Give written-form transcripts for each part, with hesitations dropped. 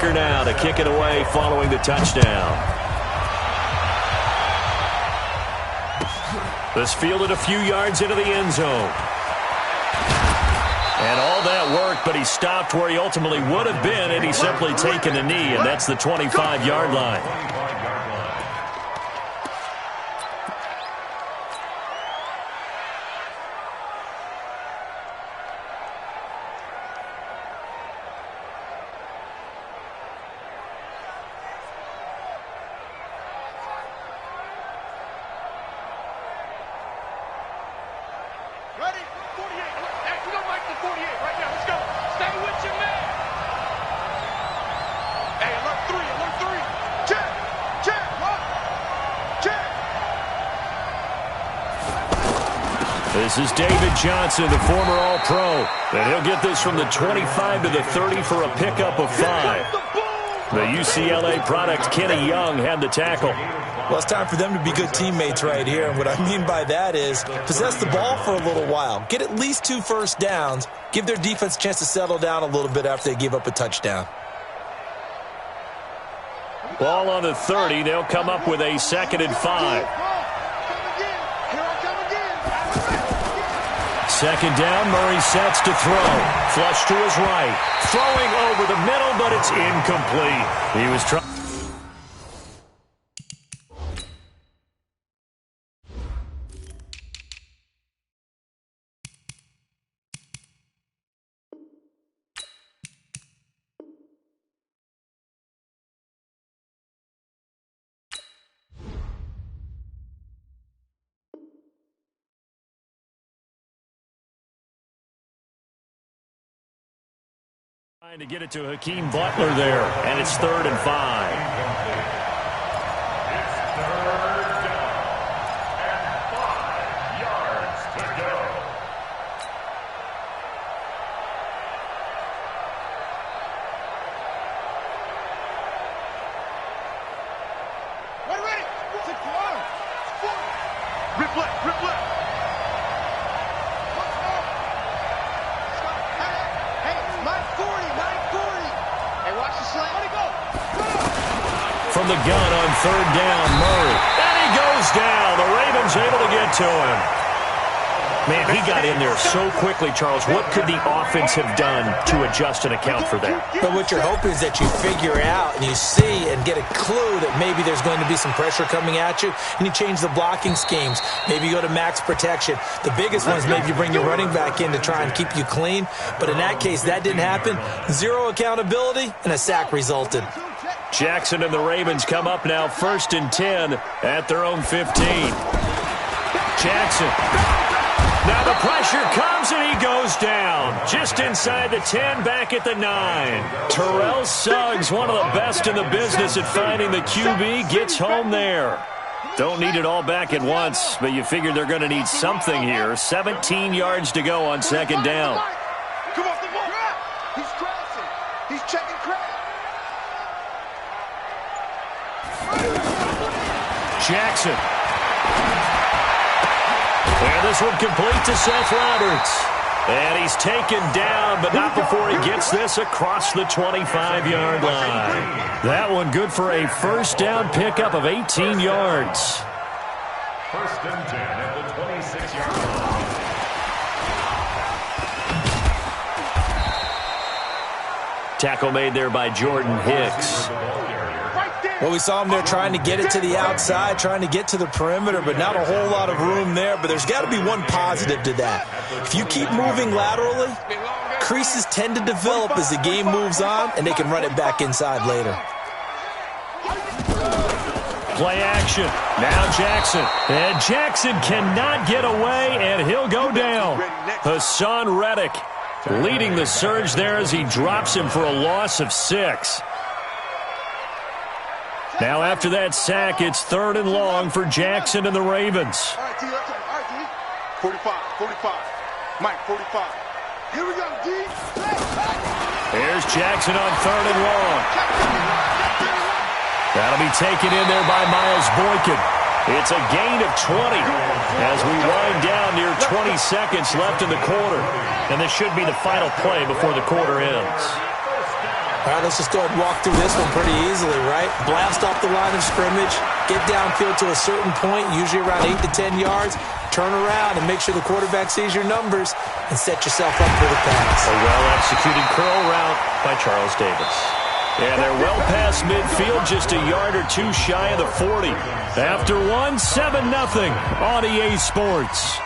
Now to kick it away following the touchdown. This fielded a few yards into the end zone. And all that work, but he stopped where he ultimately would have been had he simply taken a knee, and that's the 25-yard line. This is David Johnson, the former All-Pro, and he'll get this from the 25 to the 30 for a pickup of 5. The UCLA product, Kenny Young, had the tackle. Well, it's time for them to be good teammates right here, and what I mean by that is possess the ball for a little while, get at least 2 first downs, give their defense a chance to settle down a little bit after they give up a touchdown. Ball on the 30, they'll come up with a 2nd and 5. 2nd down, Murray sets to throw. Flush to his right. Throwing over the middle, but it's incomplete. He was trying. Trying to get it to Hakeem Butler there, and it's 3rd and 5. It's 3rd down and 5 yards to go. Ready. Rip left. From the gun on 3rd down, Murray. And he goes down. The Ravens able to get to him. Man, he got in there so quickly, Charles. What could the offense have done to adjust and account for that? But what you're hoping is that you figure out and you see and get a clue that maybe there's going to be some pressure coming at you, and you change the blocking schemes. Maybe you go to max protection. The biggest one is maybe you bring your running back in to try and keep you clean. But in that case, that didn't happen. 0 accountability, and a sack resulted. Jackson and the Ravens come up now 1st and 10 at their own 15. Jackson. Now the pressure comes and he goes down. Just inside the 10, back at the 9. Terrell Suggs, one of the best in the business at finding the QB, gets home there. Don't need it all back at once, but you figure they're going to need something here. 17 yards to go on 2nd down. Come off the ball. He's crossing. He's checking crack. Jackson. And this one complete to Seth Roberts. And he's taken down, but not before he gets this across the 25-yard line. That one good for a 1st down pickup of 18 yards. 1st and 10 at the 26-yard line. Tackle made there by Jordan Hicks. Well, we saw him there trying to get it to the outside, trying to get to the perimeter, but not a whole lot of room there. But there's got to be one positive to that. If you keep moving laterally, creases tend to develop as the game moves on, and they can run it back inside later. Play action. Now Jackson. And Jackson cannot get away, and he'll go down. Hassan Reddick leading the surge there as he drops him for a loss of 6. Now after that sack, it's 3rd and long for Jackson and the Ravens. All right, D. 45. Mike, 45. Here we go, D. Here's Jackson on 3rd and long. That'll be taken in there by Miles Boykin. It's a gain of 20 as we wind down near 20 seconds left in the quarter. And this should be the final play before the quarter ends. All right, let's just go ahead and walk through this one pretty easily, right? Blast off the line of scrimmage, get downfield to a certain point, usually around 8 to 10 yards, turn around and make sure the quarterback sees your numbers and set yourself up for the pass. A well-executed curl route by Charles Davis. And they're well past midfield, just a yard or two shy of the 40. After one, 7-0 on EA Sports.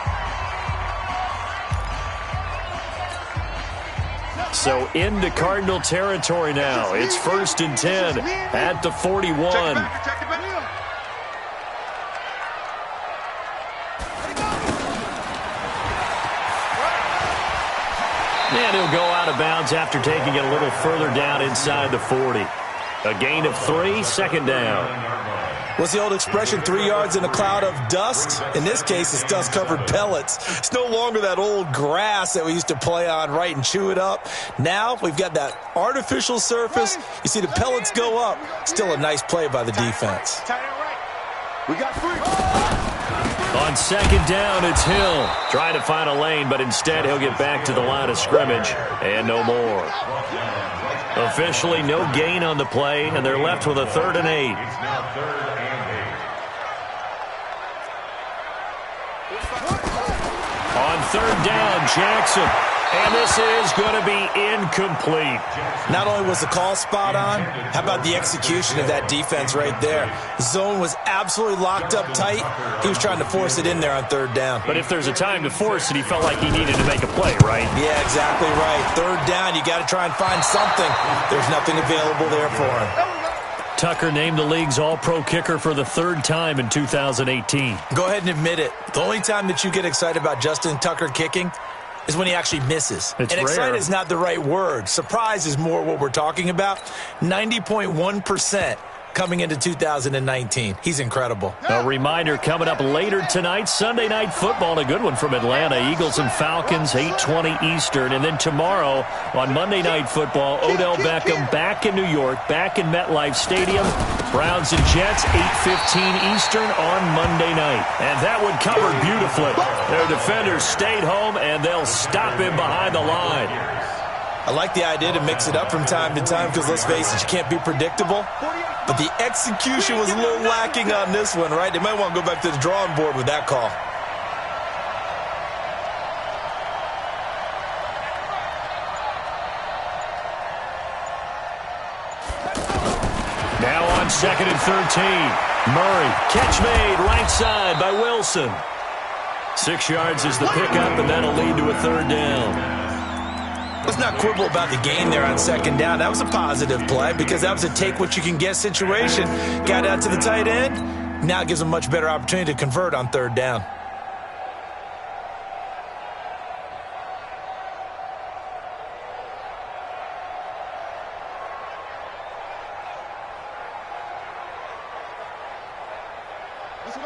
So into Cardinal territory now. It's 1st and 10 at the 41. And he'll go out of bounds after taking it a little further down inside the 40. A gain of 3, 2nd down. What's the old expression, 3 yards in a cloud of dust? In this case, it's dust-covered pellets. It's no longer that old grass that we used to play on, right, and chew it up. Now we've got that artificial surface. You see the pellets go up. Still a nice play by the defense. We got 3. On 2nd down, it's Hill. Trying to find a lane, but instead he'll get back to the line of scrimmage. And no more. Officially no gain on the play, and they're left with a 3rd and 8. On 3rd down, Jackson. And this is going to be incomplete. Not only was the call spot on, how about the execution of that defense right there? Zone was absolutely locked up tight. He was trying to force it in there on 3rd down. But if there's a time to force it, he felt like he needed to make a play, right? Yeah, exactly right. 3rd down, you got to try and find something. There's nothing available there for him. Tucker named the league's all-pro kicker for the 3rd time in 2018. Go ahead and admit it. The only time that you get excited about Justin Tucker kicking is when he actually misses. It's and rare. Excited is not the right word. Surprise is more what we're talking about. 90.1% coming into 2019. He's incredible. A reminder coming up later tonight, Sunday Night Football, a good one from Atlanta. Eagles and Falcons, 8:20 Eastern. And then tomorrow on Monday Night Football, Odell Beckham back in New York, back in MetLife Stadium. Browns and Jets, 8:15 Eastern on Monday night. And that one covered beautifully. Their defenders stayed home, and they'll stop him behind the line. I like the idea to mix it up from time to time because, let's face it, you can't be predictable. But the execution was a little lacking on this one, right? They might want to go back to the drawing board with that call. Now on 2nd and 13. Murray, catch made, right side by Wilson. 6 yards is the pickup, and that'll lead to a 3rd down. Let's not quibble about the gain there on 2nd down. That was a positive play because that was a take-what-you-can-get situation. Got out to the tight end. Now it gives them a much better opportunity to convert on 3rd down.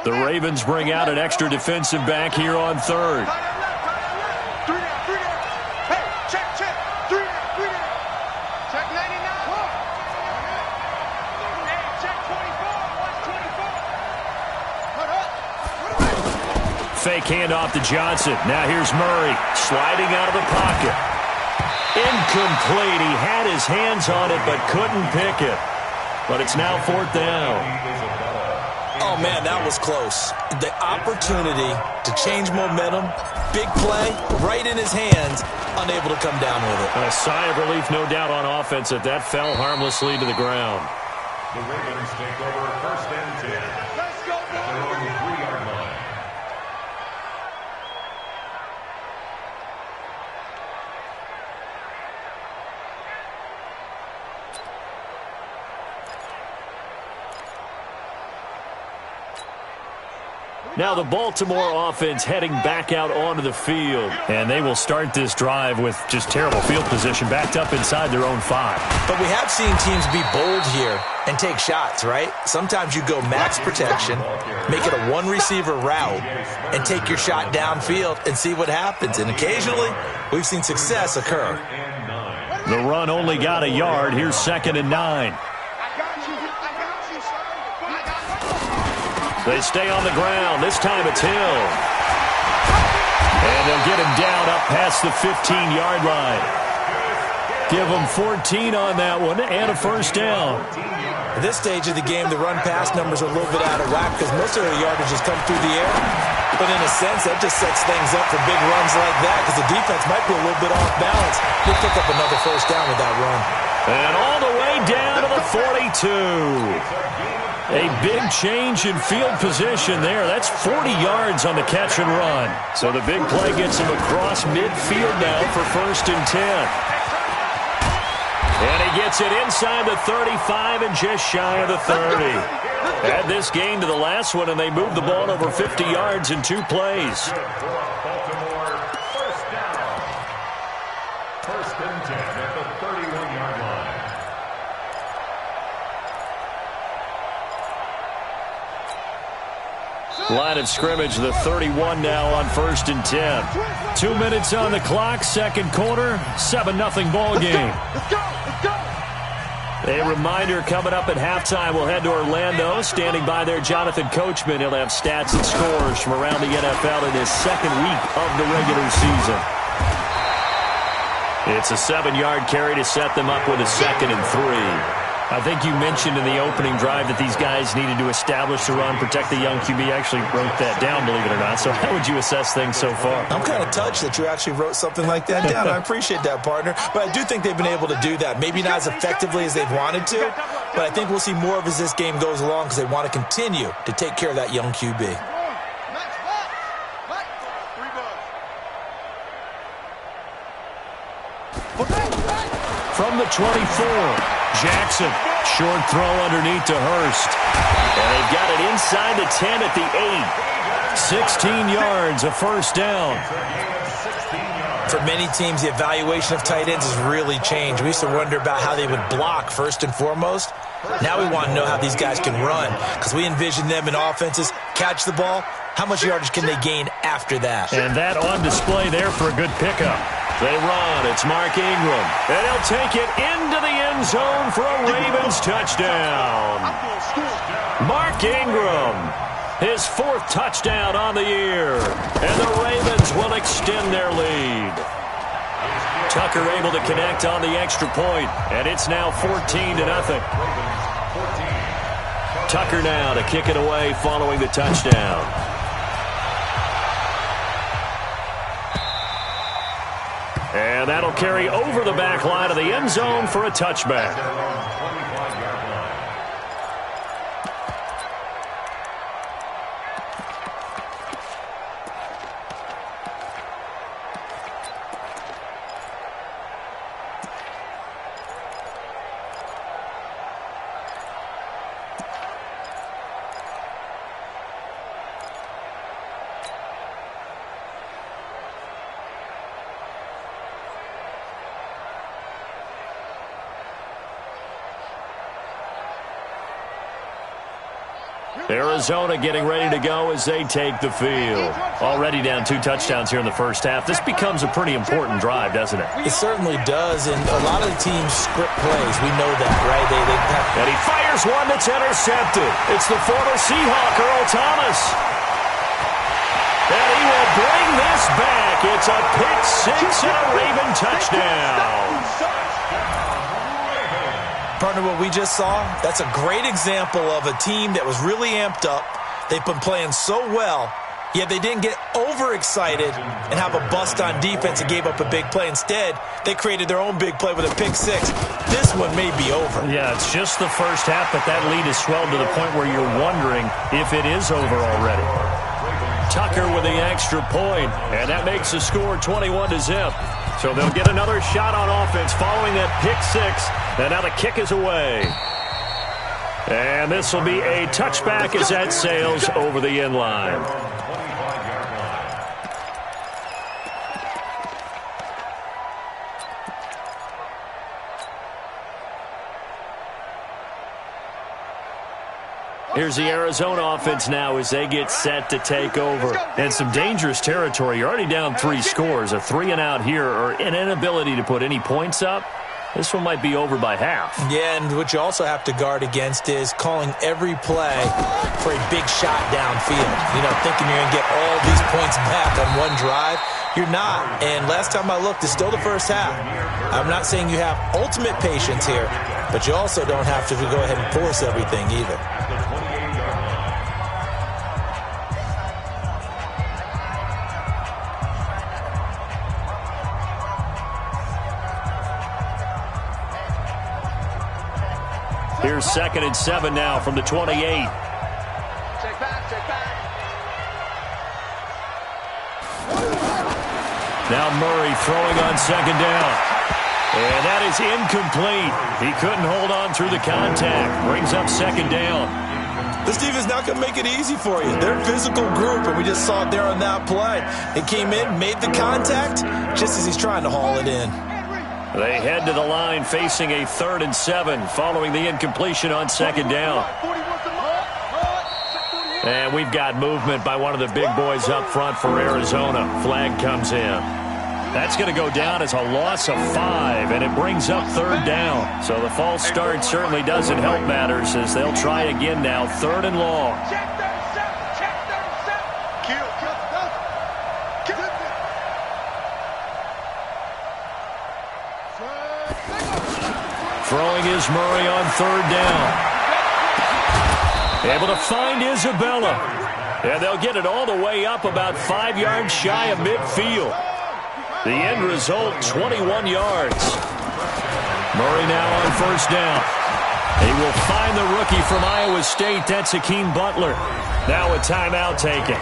The Ravens bring out an extra defensive back here on 3rd. Fake handoff to Johnson. Now here's Murray sliding out of the pocket. Incomplete. He had his hands on it but couldn't pick it. But it's now 4th down. Oh, man, that was close. The opportunity to change momentum, big play, right in his hands, unable to come down with it. A sigh of relief, no doubt, on offense that fell harmlessly to the ground. The Ravens take over 1st and 10. Let's go, boys! At their own 3-yard line. Now the Baltimore offense heading back out onto the field. And they will start this drive with just terrible field position, backed up inside their own 5. But we have seen teams be bold here and take shots, right? Sometimes you go max protection, make it a one-receiver route, and take your shot downfield and see what happens. And occasionally, we've seen success occur. The run only got a yard. Here's 2nd and 9. They stay on the ground. This time it's Hill. And they'll get him down up past the 15-yard line. Give them 14 on that one and a first down. At this stage of the game, the run-pass numbers are a little bit out of whack because most of their yardage has come through the air. But in a sense, that just sets things up for big runs like that because the defense might be a little bit off balance. He'll pick up another first down with that run. And all the way down to the 42. A big change in field position there. That's 40 yards on the catch and run. So the big play gets him across midfield now for 1st and 10. And he gets it inside the 35 and just shy of the 30. Add this game to the last one, and they moved the ball over 50 yards in 2 plays. Baltimore, first down. 1st and 10 at the 31-yard line. Line of scrimmage, the 31 now on 1st and 10. 2 minutes on the clock, 2nd quarter, 7-0 ball game. Let's go. A reminder coming up at halftime, we'll head to Orlando. Standing by there, Jonathan Coachman. He'll have stats and scores from around the NFL in his 2nd week of the regular season. It's a 7-yard carry to set them up with a 2nd and 3. I think you mentioned in the opening drive that these guys needed to establish the run, protect the young QB. I actually wrote that down, believe it or not. So how would you assess things so far? I'm kind of touched that you actually wrote something like that down. I appreciate that, partner. But I do think they've been able to do that. Maybe not as effectively as they've wanted to, but I think we'll see more of as this game goes along because they want to continue to take care of that young QB. From the 24, Jackson, short throw underneath to Hurst. And they've got it inside the 10 at the 8. 16 yards, a first down. For many teams, the evaluation of tight ends has really changed. We used to wonder about how they would block first and foremost. Now we want to know how these guys can run because we envision them in offenses, catch the ball. How much yardage can they gain after that? And that on display there for a good pickup. They run. It's Mark Ingram. And he'll take it into the end zone for a Ravens touchdown. Mark Ingram, his 4th touchdown on the year. And the Ravens will extend their lead. Tucker able to connect on the extra point, and it's now 14-0. Tucker now to kick it away following the touchdown. And that'll carry over the back line of the end zone for a touchback. Arizona getting ready to go as they take the field. Already down 2 touchdowns here in the first half. This becomes a pretty important drive, doesn't it? It certainly does, and a lot of the teams script plays. We know that, right? And he fires one that's intercepted. It's the former Seahawk, Earl Thomas. And he will bring this back. It's a pick 6 and a Raven touchdown. Partner, what we just saw, that's a great example of a team that was really amped up. They've been playing so well, yet they didn't get overexcited and have a bust on defense and gave up a big play. Instead, they created their own big play with a pick 6. This one may be over. Yeah, it's just the first half, but that lead has swelled to the point where you're wondering if it is over already. Tucker with the extra point, and that makes the score 21-0. So they'll get another shot on offense following that pick 6. And now the kick is away. And this will be a touchback as that sails over the end line. Here's the Arizona offense now as they get set to take over. And some dangerous territory. You're already down 3 scores. A 3-and-out here or an inability to put any points up This one might be over by half. Yeah, and what you also have to guard against is calling every play for a big shot downfield. You know, thinking you're going to get all these points back on one drive. You're not. And last time I looked, it's still the first half. I'm not saying you have ultimate patience here, but you also don't have to go ahead and force everything either. Here's 2nd and 7 now from the 28. Check back, check back. Now Murray throwing on 2nd down. And that is incomplete. He couldn't hold on through the contact. Brings up 2nd down. This defense not going to make it easy for you. They're a physical group, and we just saw it there on that play. He came in, made the contact, just as he's trying to haul it in. They head to the line facing a 3rd and 7 following the incompletion on 2nd down. And we've got movement by one of the big boys up front for Arizona. Flag comes in. That's going to go down as a loss of 5, and it brings up 3rd down. So the false start certainly doesn't help matters as they'll try again now, 3rd and long. Throwing is Murray on 3rd down. Able to find Isabella. And they'll get it all the way up about 5 yards shy of midfield. The end result, 21 yards. Murray now on 1st down. He will find the rookie from Iowa State. That's Hakeem Butler. Now a timeout taken.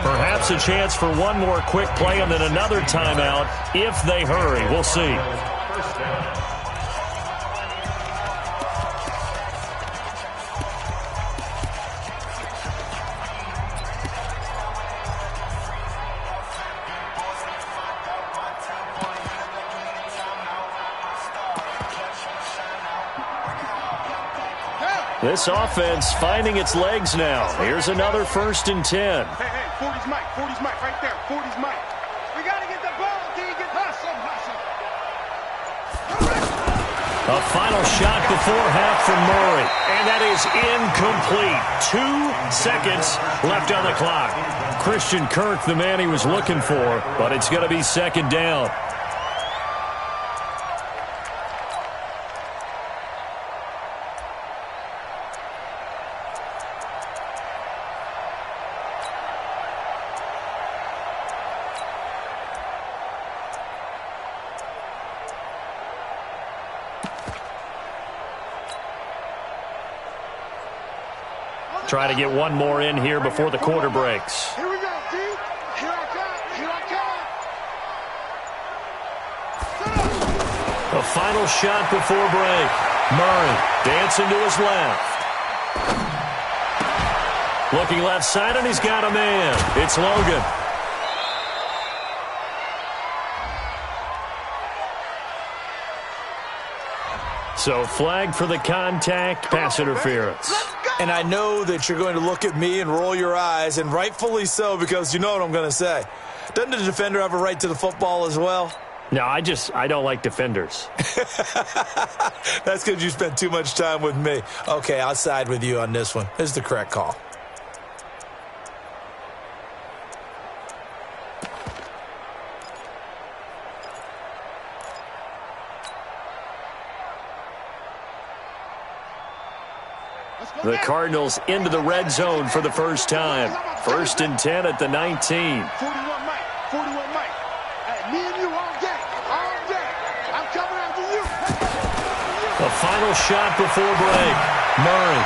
Perhaps a chance for one more quick play and then another timeout if they hurry. We'll see. This offense finding its legs now. Here's another 1st and 10. Hey, 40's Mike, right there. 40's Mike. We got to get the ball, Deegan. Hustle. A final shot before half from Murray. And that is incomplete. 2 seconds left on the clock. Christian Kirk, the man he was looking for, but it's going to be 2nd down. Try to get one more in here before the quarter breaks. Here we go, D. Here I come. A final shot before break. Murray dancing to his left. Looking left side, and he's got a man. It's Logan. So flag for the contact, pass interference. And I know that you're going to look at me and roll your eyes, and rightfully so, because you know what I'm going to say. Doesn't the defender have a right to the football as well? No, I don't like defenders. That's because you spent too much time with me. Okay, I'll side with you on this one. This is the correct call. The Cardinals into the red zone for the first time. 1st and 10 at the 19. 41 Mike. Hey, me and you all day. I'm coming after you. A final shot before break. Murray.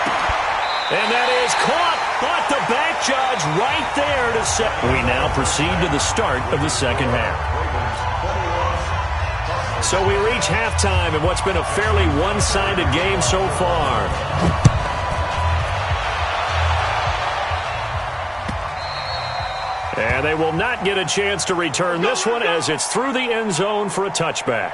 And that is caught. But the back judge right there to set. We now proceed to the start of the 2nd half. So we reach halftime in what's been a fairly one-sided game so far. And they will not get a chance to return this one as it's through the end zone for a touchback.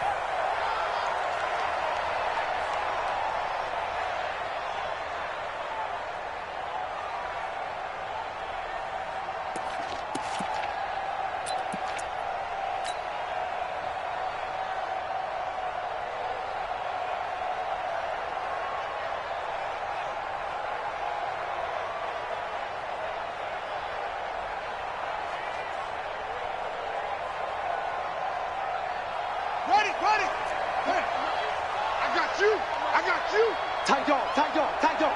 Buddy. Hey, I got you. I got you. Tight dog, tight dog, tight dog.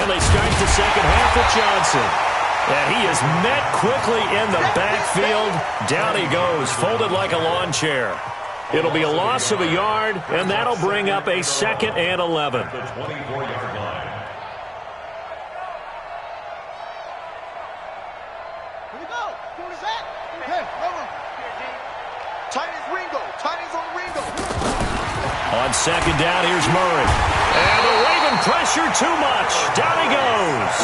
And they start the second half with Johnson. And he is met quickly in the backfield. Down he goes, folded like a lawn chair. It'll be a loss of a yard, and that'll bring up a 2nd and 11. The 24-yard line. Here we go. Set. Hey, over. Tight as Ringo. Tight as on Ringo. On 2nd down, here's Murray. And the Raven pressure too much. Down he goes.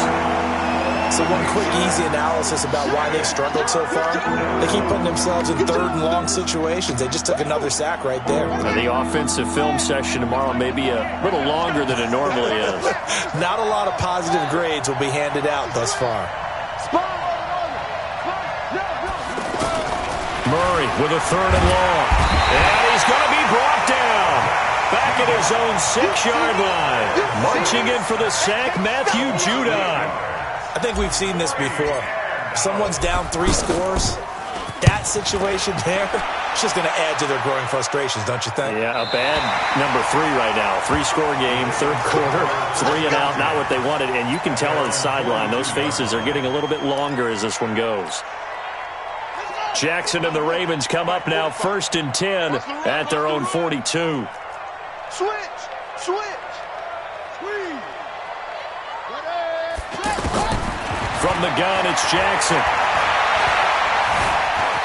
So one quick, easy analysis about why they've struggled so far. They keep putting themselves in 3rd and long situations. They just took another sack right there. And the offensive film session tomorrow may be a little longer than it normally is. Not a lot of positive grades will be handed out thus far. Murray with a 3rd and long. And he's going to be brought down. Back at his own 6-yard line. Marching in for the sack, Matthew Judon. I think we've seen this before. If someone's down 3 scores, that situation there, it's just going to add to their growing frustrations, don't you think? Yeah, a bad number 3 right now. 3-score game, 3rd quarter, 3 and out, not what they wanted. And you can tell on the sideline, those faces are getting a little bit longer as this one goes. Jackson and the Ravens come up now 1st and 10 at their own 42. Switch. From the gun, it's Jackson.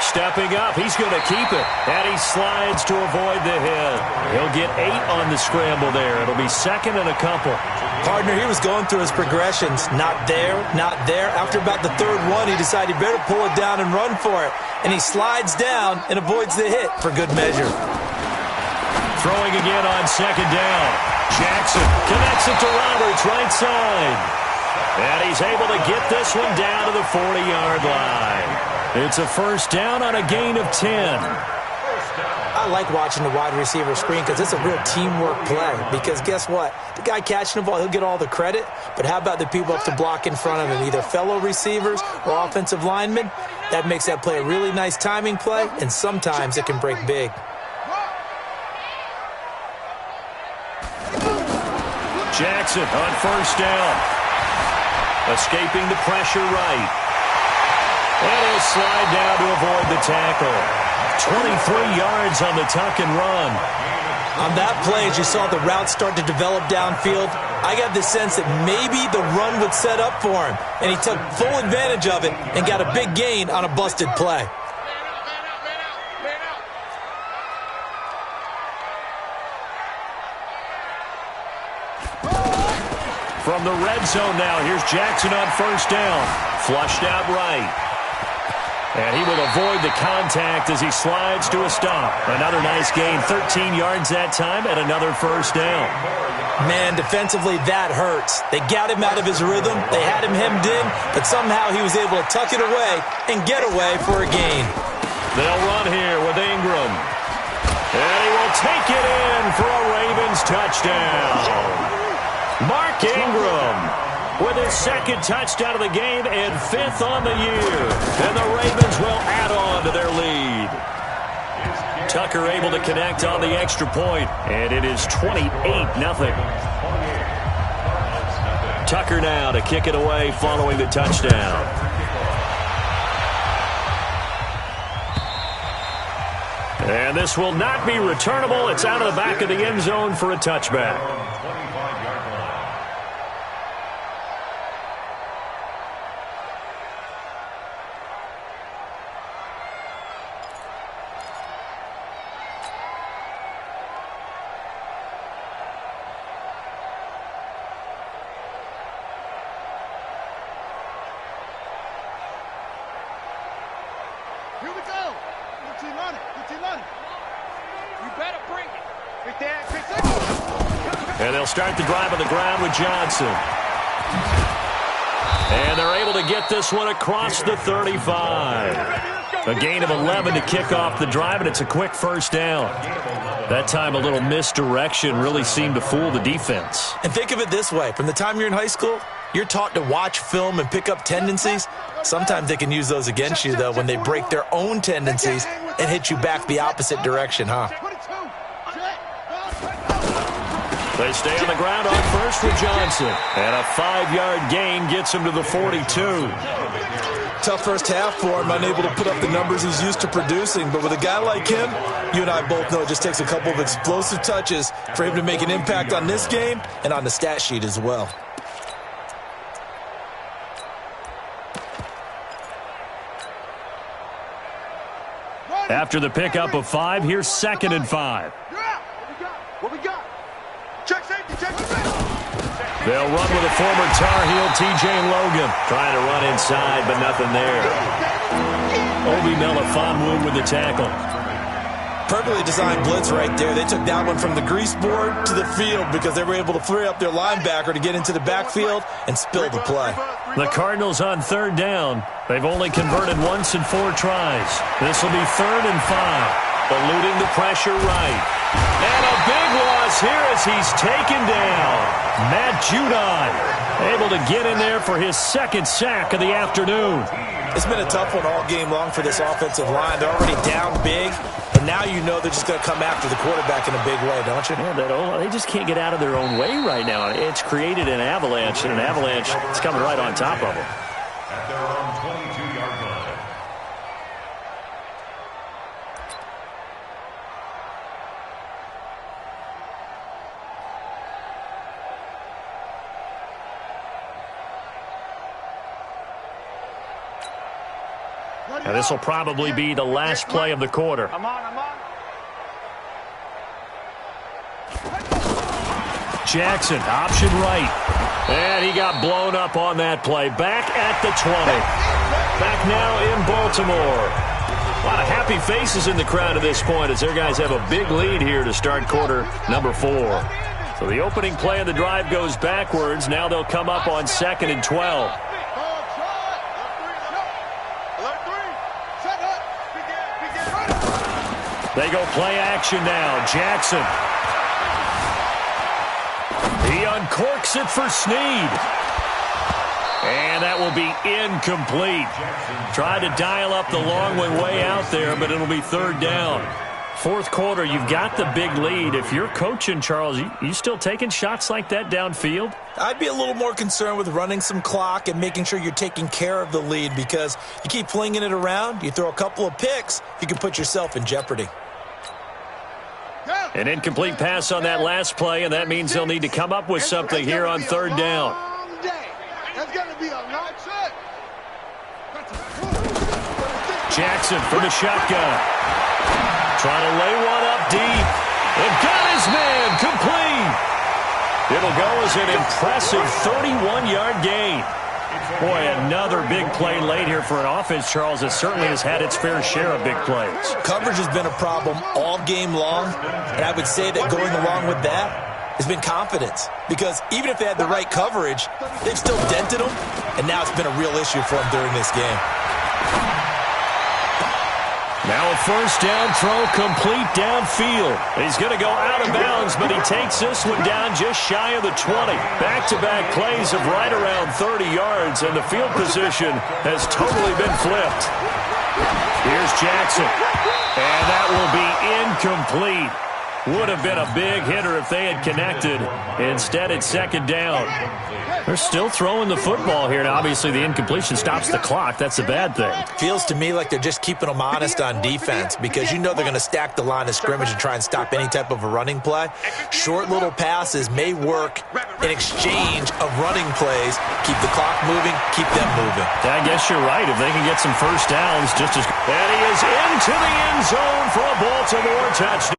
Stepping up, he's going to keep it. And he slides to avoid the hit. He'll get 8 on the scramble there. It'll be 2nd and a couple. Partner, he was going through his progressions. Not there, not there. After about the 3rd one, he decided he better pull it down and run for it. And he slides down and avoids the hit for good measure. Throwing again on 2nd down. Jackson connects it to Roberts, right side. And he's able to get this one down to the 40-yard line. It's a 1st down on a gain of 10. I like watching the wide receiver screen because it's a real teamwork play. Because guess what? The guy catching the ball, he'll get all the credit. But how about the people up to block in front of him, either fellow receivers or offensive linemen? That makes that play a really nice timing play, and sometimes it can break big. Jackson on 1st down. Escaping the pressure right. And he'll slide down to avoid the tackle. 23 yards on the tuck and run. On that play, as you saw the route start to develop downfield, I got the sense that maybe the run would set up for him. And he took full advantage of it and got a big gain on a busted play. From the red zone now, here's Jackson on 1st down. Flushed out right. And he will avoid the contact as he slides to a stop. Another nice gain, 13 yards that time, and another 1st down. Man, defensively, that hurts. They got him out of his rhythm. They had him hemmed in, but somehow he was able to tuck it away and get away for a gain. They'll run here with Ingram. And he will take it in for a Ravens touchdown. Mark Ingram with his 2nd touchdown of the game and 5th on the year. And the Ravens will add on to their lead. Tucker able to connect on the extra point, and it is 28-0. Tucker now to kick it away following the touchdown. And this will not be returnable. It's out of the back of the end zone for a touchback. And they'll start the drive on the ground with Johnson. And they're able to get this one across the 35. A gain of 11 to kick off the drive, and it's a quick 1st down. That time a little misdirection really seemed to fool the defense. And think of it this way. From the time you're in high school, you're taught to watch film and pick up tendencies. Sometimes they can use those against you, though, when they break their own tendencies and hit you back the opposite direction, huh? They stay on the ground on first with Johnson. And a 5-yard gain gets him to the 42. Tough first half for him, unable to put up the numbers he's used to producing. But with a guy like him, you and I both know it just takes a couple of explosive touches for him to make an impact on this game and on the stat sheet as well. After the pickup of 5, here's 2nd and 5. What we got? Check safety, check safety. They'll run with a former Tar Heel, T.J. Logan. Trying to run inside, but nothing there. Obi Melifonwu with the tackle. Perfectly designed blitz right there. They took that one from the grease board to the field because they were able to free up their linebacker to get into the backfield and spill the play. The Cardinals on 3rd down. They've only converted once in 4 tries. This will be 3rd and 5. Eluding the pressure right. And a big loss here as he's taken down. Matt Judon able to get in there for his 2nd sack of the afternoon. It's been a tough one all game long for this offensive line. They're already down big, and now you know they're just going to come after the quarterback in a big way, don't you? Yeah, they just can't get out of their own way right now. It's created an avalanche, and an avalanche is coming right on top of them. At their own 22-yard line. Now, this will probably be the last play of the quarter. I'm on. Jackson, option right. And he got blown up on that play. Back at the 20. Back now in Baltimore. A lot of happy faces in the crowd at this point as their guys have a big lead here to start quarter number 4. So the opening play of the drive goes backwards. Now they'll come up on 2nd and 12. They go play action now. Jackson. He uncorks it for Snead. And that will be incomplete. Tried to dial up the long one way out there, but it'll be 3rd down. 4th quarter, you've got the big lead. If you're coaching, Charles, you still taking shots like that downfield? I'd be a little more concerned with running some clock and making sure you're taking care of the lead because you keep flinging it around, you throw a couple of picks, you can put yourself in jeopardy. An incomplete pass on that last play, and that means they'll need to come up with something here on 3rd down. Jackson from the shotgun. Trying to lay one up deep. And got his man complete. It'll go as an impressive 31-yard gain. Boy, another big play late here for an offense, Charles, that certainly has had its fair share of big plays. Coverage has been a problem all game long, and I would say that going along with that has been confidence. Because even if they had the right coverage, they've still dented them, and now it's been a real issue for them during this game. Now a 1st down throw complete downfield. He's going to go out of bounds, but he takes this one down just shy of the 20. Back-to-back plays of right around 30 yards, and the field position has totally been flipped. Here's Jackson, and that will be incomplete. Would have been a big hitter if they had connected. Instead, it's 2nd down. They're still throwing the football here. Now, obviously, the incompletion stops the clock. That's a bad thing. Feels to me like they're just keeping them honest on defense because you know they're going to stack the line of scrimmage and try and stop any type of a running play. Short little passes may work in exchange of running plays. Keep the clock moving, keep them moving. I guess you're right. If they can get some 1st downs, just as... And he is into the end zone for a Baltimore touchdown.